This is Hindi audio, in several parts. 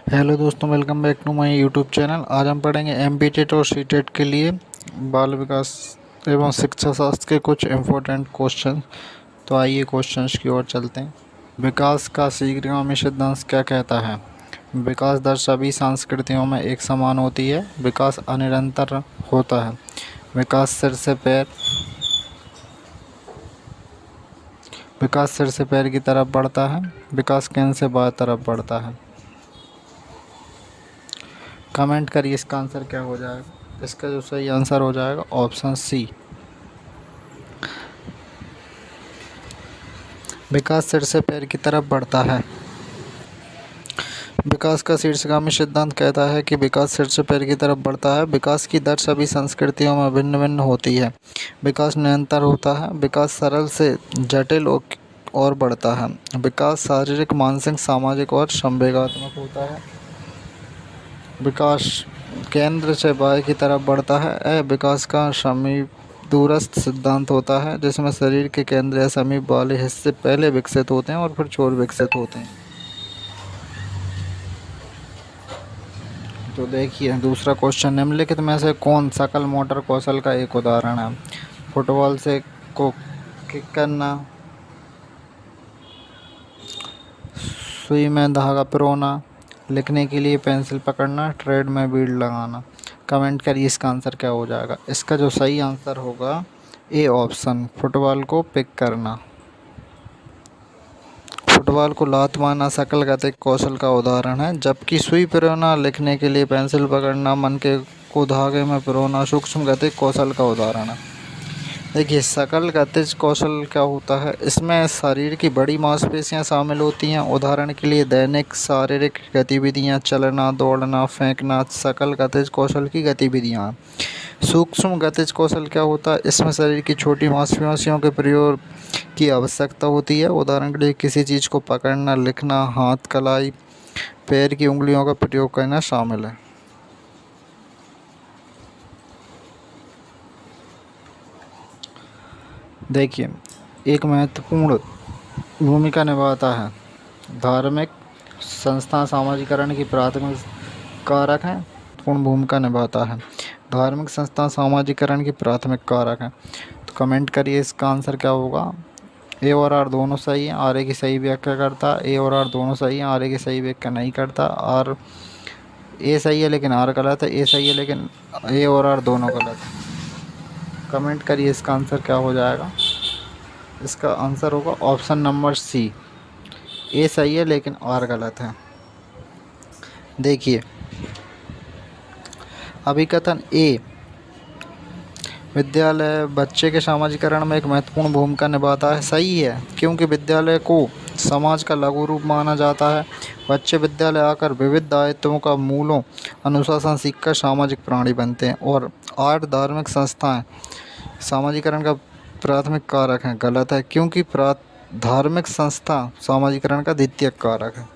हेलो दोस्तों, welcome back to my YouTube channel. आज हम पढ़ेंगे एमपीटेट और सीटेट के लिए बाल विकास एवं शिक्षा शास्त्र के कुछ इम्पोर्टेंट क्वेश्चन। तो आइए क्वेश्चंस की ओर चलते हैं। विकास का शीघ्रगामी सिद्धांत क्या कहता है? विकास दर सभी संस्कृतियों में एक समान होती है। विकास अनिरंतर होता है। विकास सिर से पैर की तरफ बढ़ता है। विकास केंद्र से बाएं तरफ बढ़ता है। कमेंट करिए इसका आंसर क्या हो जाएगा। इसका जो सही आंसर हो जाएगा ऑप्शन सी। विकास सिर से पैर की तरफ बढ़ता है। विकास का शीर्षगामी सिद्धांत कहता है कि विकास सिर से पैर की तरफ बढ़ता है। विकास की दर सभी संस्कृतियों में भिन्न भिन्न होती है। विकास निरंतर होता है। विकास सरल से जटिल और बढ़ता है। विकास शारीरिक, मानसिक, सामाजिक और संवेगात्मक होता है। विकास केंद्र से बाएं की तरफ बढ़ता है। विकास का समीप दूरस्थ सिद्धांत होता है, जिसमें शरीर के केंद्र या समीप वाले हिस्से पहले विकसित होते हैं और फिर छोर विकसित होते हैं। तो देखिए दूसरा क्वेश्चन, निम्नलिखित में से कौन सकल मोटर कौशल का एक उदाहरण है? फुटबॉल से को किक करना, सुई में धागा पिरोना, लिखने के लिए पेंसिल पकड़ना, ट्रेड में बीड लगाना। कमेंट करिए इसका आंसर क्या हो जाएगा। इसका जो सही आंसर होगा ए ऑप्शन, फुटबॉल को पिक करना। फुटबॉल को लात मारना सकल गतिक कौशल का उदाहरण है, जबकि सुई पिरोना, लिखने के लिए पेंसिल पकड़ना, मन के को धागे में पिरोना सूक्ष्म गतिक कौशल का उदाहरण है। देखिए सकल गतिज कौशल क्या होता है, इसमें शरीर की बड़ी मांसपेशियां शामिल होती हैं। उदाहरण के लिए दैनिक शारीरिक गतिविधियां, चलना, दौड़ना, फेंकना सकल गतिज कौशल की गतिविधियां हैं। सूक्ष्म गतिज कौशल क्या होता है, इसमें शरीर की छोटी मांसपेशियों के प्रयोग की आवश्यकता होती है। उदाहरण के लिए किसी चीज़ को पकड़ना, लिखना, हाथ कलाई, पैर की उंगलियों का प्रयोग करना शामिल है। देखिए एक महत्वपूर्ण भूमिका निभाता है। धार्मिक संस्था सामाजिकरण की प्राथमिक कारक हैं। महत्वपूर्ण भूमिका निभाता है। धार्मिक संस्था सामाजिकरण की प्राथमिक कारक हैं। तो कमेंट करिए इसका आंसर क्या होगा। ए और आर दोनों सही हैं। आर ए की सही व्याख्या करता। ए और आर दोनों सही हैं। आर ए की सही व्याख्या नहीं करता। आर ए सही है लेकिन आर गलत है। ए सही है लेकिन ए और आर दोनों गलत है। कमेंट करिए इसका आंसर क्या हो जाएगा। इसका आंसर होगा ऑप्शन नंबर सी। ए सही है लेकिन आर गलत है। देखिए अभिकथन ए, विद्यालय बच्चे के सामाजिकरण में एक महत्वपूर्ण भूमिका निभाता है, सही है, क्योंकि विद्यालय को समाज का लघु रूप माना जाता है। बच्चे विद्यालय आकर विविध दायित्वों का मूलों अनुशासन सीखकर सामाजिक प्राणी बनते हैं। और आठ धार्मिक संस्थाएं सामाजिकरण का प्राथमिक कारक हैं, गलत है, क्योंकि धार्मिक संस्था सामाजिकरण का द्वितीयक कारक है।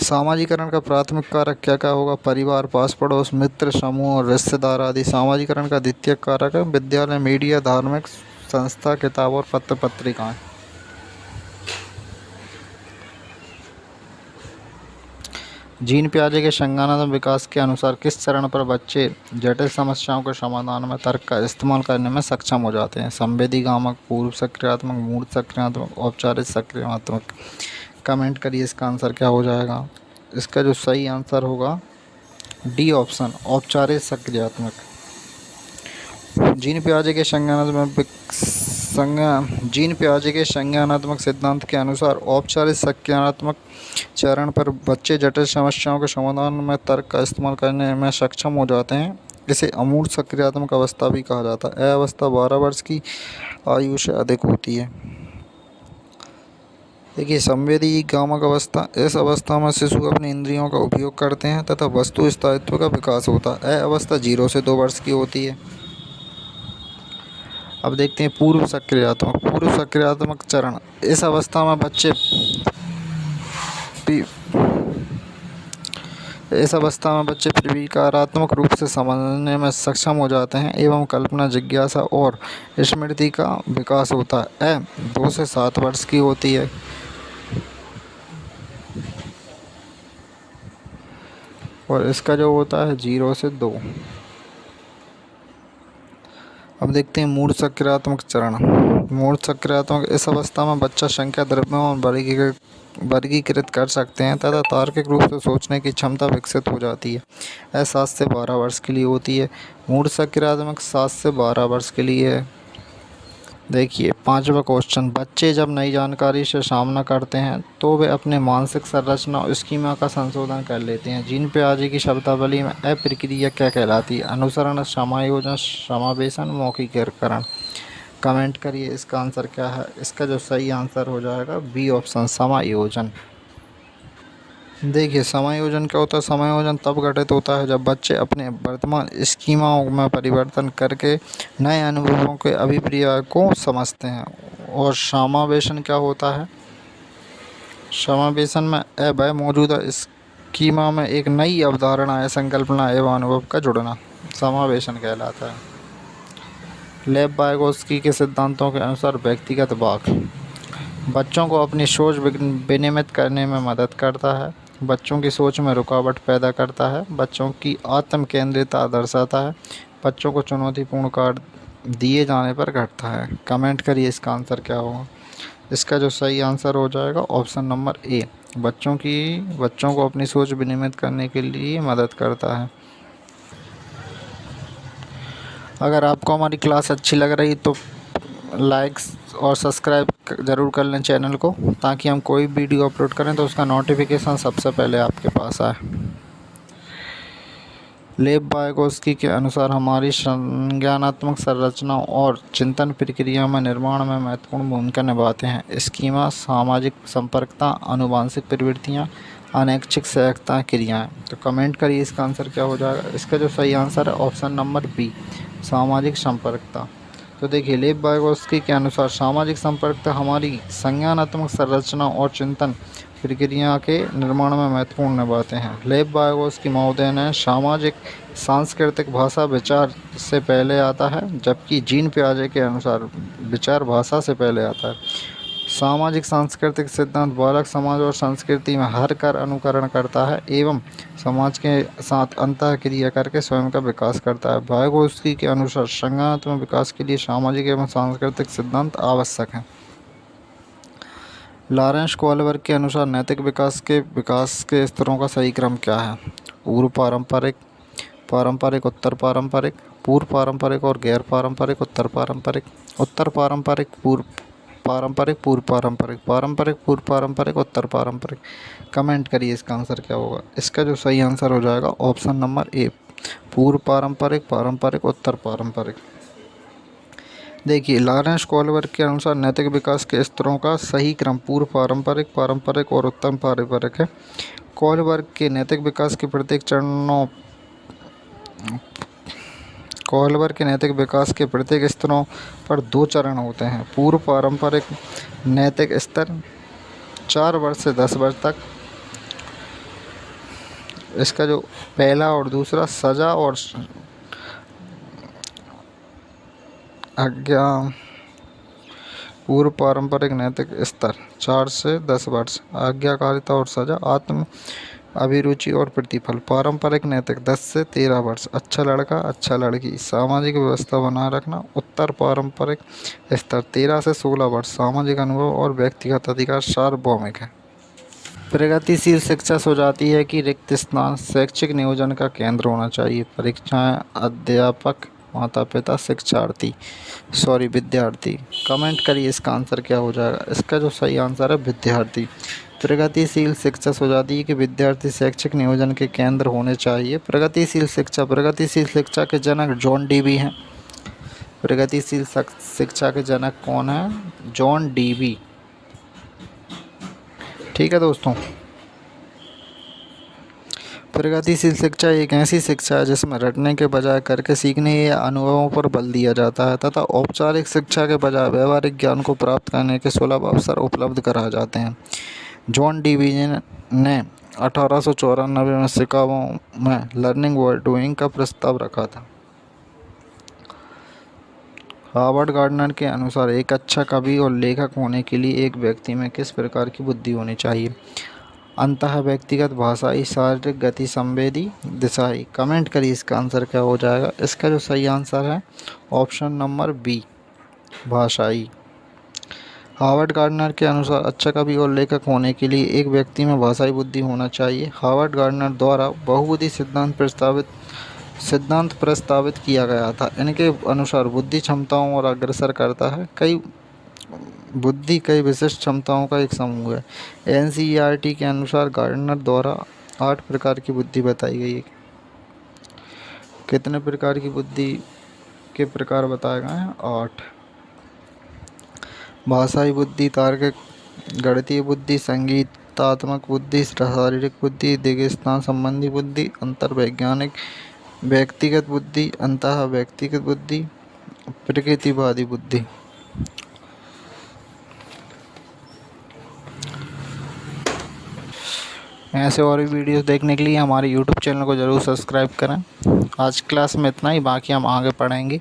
सामाजिकरण का प्राथमिक कारक क्या क्या होगा? परिवार, पास पड़ोस, मित्र समूह और रिश्तेदार आदि। सामाजिकरण का द्वितीयक कारक है विद्यालय, मीडिया, धार्मिक संस्था, किताब और पत्र पत्रिकाएं। जीन पियाजे के संज्ञानात्मक विकास के अनुसार किस चरण पर बच्चे जटिल समस्याओं के समाधान में तर्क का इस्तेमाल करने में सक्षम हो जाते हैं? संवेदीगामक, पूर्व सक्रियात्मक, मूर्त सक्रियात्मक, औपचारिक सक्रियात्मक। कमेंट करिए इसका आंसर क्या हो जाएगा। इसका जो सही आंसर होगा डी ऑप्शन, औपचारिक सक्रियात्मक। जीन पियाजे के संज्ञानात्मक सिद्धांत के अनुसार औपचारिक सक्रियात्मक चरण पर बच्चे जटिल समस्याओं के समाधान में तर्क का इस्तेमाल करने में सक्षम हो जाते हैं। इसे अमूर्त सक्रियात्मक अवस्था भी कहा जाता है। यह अवस्था 12 वर्ष की आयु से अधिक होती है। देखिए संवेदीगामक अवस्था, इस अवस्था में शिशु अपनी इंद्रियों का उपयोग करते हैं तथा वस्तु स्थायित्व का विकास होता है। यह अवस्था 0 से 2 वर्ष की होती है। अब देखते हैं पूर्व सक्रियात्मक चरण। इस अवस्था में बच्चे प्रविकारात्मक रूप से समझने में सक्षम हो जाते हैं एवं कल्पना, जिज्ञासा और स्मृति का विकास होता है। यह 2 से 7 वर्ष की होती है। और इसका जो होता है 0 से 2। अब देखते हैं मूढ़ सक्रियात्मक चरण। मूढ़ सक्रियात्मक इस अवस्था में बच्चा संख्या द्रव्यों और वर्गीकृत कर सकते हैं तथा तार्किक रूप से सोचने की क्षमता विकसित हो जाती है। यह 7 से 12 वर्ष के लिए होती है। मूढ़ सक्रियात्मक 7 से 12 वर्ष के लिए है। देखिए 5वां क्वेश्चन, बच्चे जब नई जानकारी से सामना करते हैं तो वे अपने मानसिक संरचना और स्कीमा का संशोधन कर लेते हैं। जीन पियाजे की शब्दावली में यह प्रक्रिया क्या कहलाती है? अनुसरण, समायोजन, समावेशन, मौखिकीकरण। कमेंट करिए इसका आंसर क्या है। इसका जो सही आंसर हो जाएगा बी ऑप्शन, समायोजन। देखिए समायोजन क्या होता है? समायोजन तब घटित होता है जब बच्चे अपने वर्तमान स्कीमाओं में परिवर्तन करके नए अनुभवों के अभिप्राय को समझते हैं। और समावेशन क्या होता है? समावेशन में वह मौजूदा स्कीमा में एक नई अवधारणा या संकल्पना एवं अनुभव का जुड़ना समावेशन कहलाता है। लेव वाइगोत्स्की के सिद्धांतों के अनुसार व्यक्तिगत वाक बच्चों को अपनी सोच विनियमित करने में मदद करता है, बच्चों की सोच में रुकावट पैदा करता है, बच्चों की आत्म केंद्रितता दर्शाता है, बच्चों को चुनौतीपूर्ण कार्य दिए जाने पर घटता है। कमेंट करिए इसका आंसर क्या होगा। इसका जो सही आंसर हो जाएगा ऑप्शन नंबर ए, बच्चों को अपनी सोच विनियमित करने के लिए मदद करता है। अगर आपको हमारी क्लास अच्छी लग रही तो लाइक्स और सब्सक्राइब ज़रूर कर लें चैनल को, ताकि हम कोई वीडियो अपलोड करें तो उसका नोटिफिकेशन सबसे पहले आपके पास आए। लेव वाइगोत्स्की के अनुसार हमारी संज्ञानात्मक संरचना और चिंतन प्रक्रिया में निर्माण में महत्वपूर्ण भूमिका निभाते हैं। स्कीमा, सामाजिक संपर्कता, आनुवंशिक प्रवृत्तियाँ, अनैच्छिक सहजता क्रियाएं। तो कमेंट करिए इसका आंसर क्या हो जाएगा। इसका जो सही आंसर है ऑप्शन नंबर बी, सामाजिक संपर्कता। तो देखिए लेव वाइगोत्स्की के अनुसार सामाजिक संपर्कता हमारी संज्ञानात्मक संरचना और चिंतन प्रक्रिया के निर्माण में महत्वपूर्ण निभाते हैं। लेव वाइगोत्स्की महोदय ने सामाजिक सांस्कृतिक भाषा विचार से पहले आता है, जबकि जीन पियाजे के अनुसार विचार भाषा से पहले आता है। सामाजिक सांस्कृतिक सिद्धांत बालक समाज और संस्कृति में हर कर अनुकरण करता है एवं समाज के साथ अंतःक्रिया करके स्वयं का विकास करता है। वाइगोत्स्की के अनुसार संज्ञानात्मक विकास के लिए सामाजिक एवं सांस्कृतिक सिद्धांत आवश्यक हैं। लॉरेंस कोहलबर्ग के अनुसार नैतिक विकास के स्तरों का सही क्रम क्या है? पूर्व पारंपरिक, पारंपरिक, उत्तर पारंपरिक, पूर्व पारंपरिक और गैर पारंपरिक, उत्तर पारंपरिक, उत्तर पारंपरिक, पूर्व पारंपरिक, पूर्व पारंपरिक, पारंपरिक, पूर्व पारंपरिक, उत्तर पारंपरिक। कमेंट करिए इसका आंसर क्या होगा। इसका जो सही आंसर हो जाएगा ऑप्शन नंबर ए, पूर्व पारंपरिक, पारंपरिक, उत्तर पारंपरिक। देखिए लॉरेंस कोहलबर्ग के अनुसार नैतिक विकास के स्तरों का सही क्रम पूर्व पारंपरिक, पारंपरिक और उत्तर पारंपरिक है। कोहलबर्ग के नैतिक विकास के प्रत्येक स्तरों पर 2 चरण होते हैं। पूर्व पारंपरिक नैतिक स्तर 4 वर्ष से 10 वर्ष तक। इसका जो पहला और दूसरा सजा और आज्ञा। पूर्व पारंपरिक नैतिक स्तर 4 से 10 वर्ष, आज्ञाकारिता और सजा, आत्म अभिरुचि और प्रतिफल। पारंपरिक नैतिक 10 से 13 वर्ष, अच्छा लड़का अच्छा लड़की, सामाजिक व्यवस्था बनाए रखना। उत्तर पारंपरिक स्तर 13 से 16 वर्ष, सामाजिक अनुभव और व्यक्तिगत अधिकार सार्वभौमिक है। प्रगतिशील शिक्षा सुझाती है कि रिक्त स्थान शैक्षिक नियोजन का केंद्र होना चाहिए। परीक्षाएं, अध्यापक, माता पिता, विद्यार्थी। कमेंट करिए इसका आंसर क्या हो जाएगा। इसका जो सही आंसर है विद्यार्थी। प्रगतिशील शिक्षा सुझाती है कि विद्यार्थी शैक्षिक नियोजन के केंद्र होने चाहिए। प्रगतिशील शिक्षा के जनक जॉन डीवी हैं। प्रगतिशील शिक्षा के जनक कौन है? John Dewey. ठीक है दोस्तों, प्रगतिशील शिक्षा एक ऐसी शिक्षा है जिसमें रटने के बजाय करके सीखने या अनुभवों पर बल दिया जाता है तथा औपचारिक शिक्षा के बजाय व्यवहारिक ज्ञान को प्राप्त करने के सुलभ अवसर उपलब्ध कराए जाते हैं। जॉन डीवी ने 1894 में शिकागो में लर्निंग बाय डूइंग का प्रस्ताव रखा था। हार्वर्ड गार्डनर के अनुसार एक अच्छा कवि और लेखक होने के लिए एक व्यक्ति में किस प्रकार की बुद्धि होनी चाहिए? अंतः व्यक्तिगत, भाषाई, शारीरिक, गति, संवेदी, दिशाई। कमेंट करिए इसका आंसर क्या हो जाएगा। इसका जो सही आंसर है ऑप्शन नंबर बी, भाषाई। हार्वर्ड गार्डनर के अनुसार अच्छा कवि और लेखक होने के लिए एक व्यक्ति में भाषाई बुद्धि होना चाहिए। हार्वर्ड गार्डनर द्वारा बहुबुद्धि सिद्धांत प्रस्तावित किया गया था। इनके अनुसार बुद्धि क्षमताओं और अग्रसर करता है। बुद्धि कई विशिष्ट क्षमताओं का एक समूह है। एनसीईआरटी के अनुसार गार्डनर द्वारा 8 प्रकार की बुद्धि बताई गई है। कितने प्रकार की बुद्धि के प्रकार बताए गए हैं? 8। भाषाई बुद्धि, तार्किक, गणितीय बुद्धि, संगीतात्मक बुद्धि, शारीरिक बुद्धि, दिग्स्थान संबंधी बुद्धि, अंतर्वैज्ञानिक, व्यक्तिगत बुद्धि, अंतः व्यक्तिगत बुद्धि, प्रकृतिवादी बुद्धि। ऐसे और भी वीडियोस देखने के लिए हमारे यूट्यूब चैनल को ज़रूर सब्सक्राइब करें। आज क्लास में इतना ही, बाकी हम आगे पढ़ेंगे।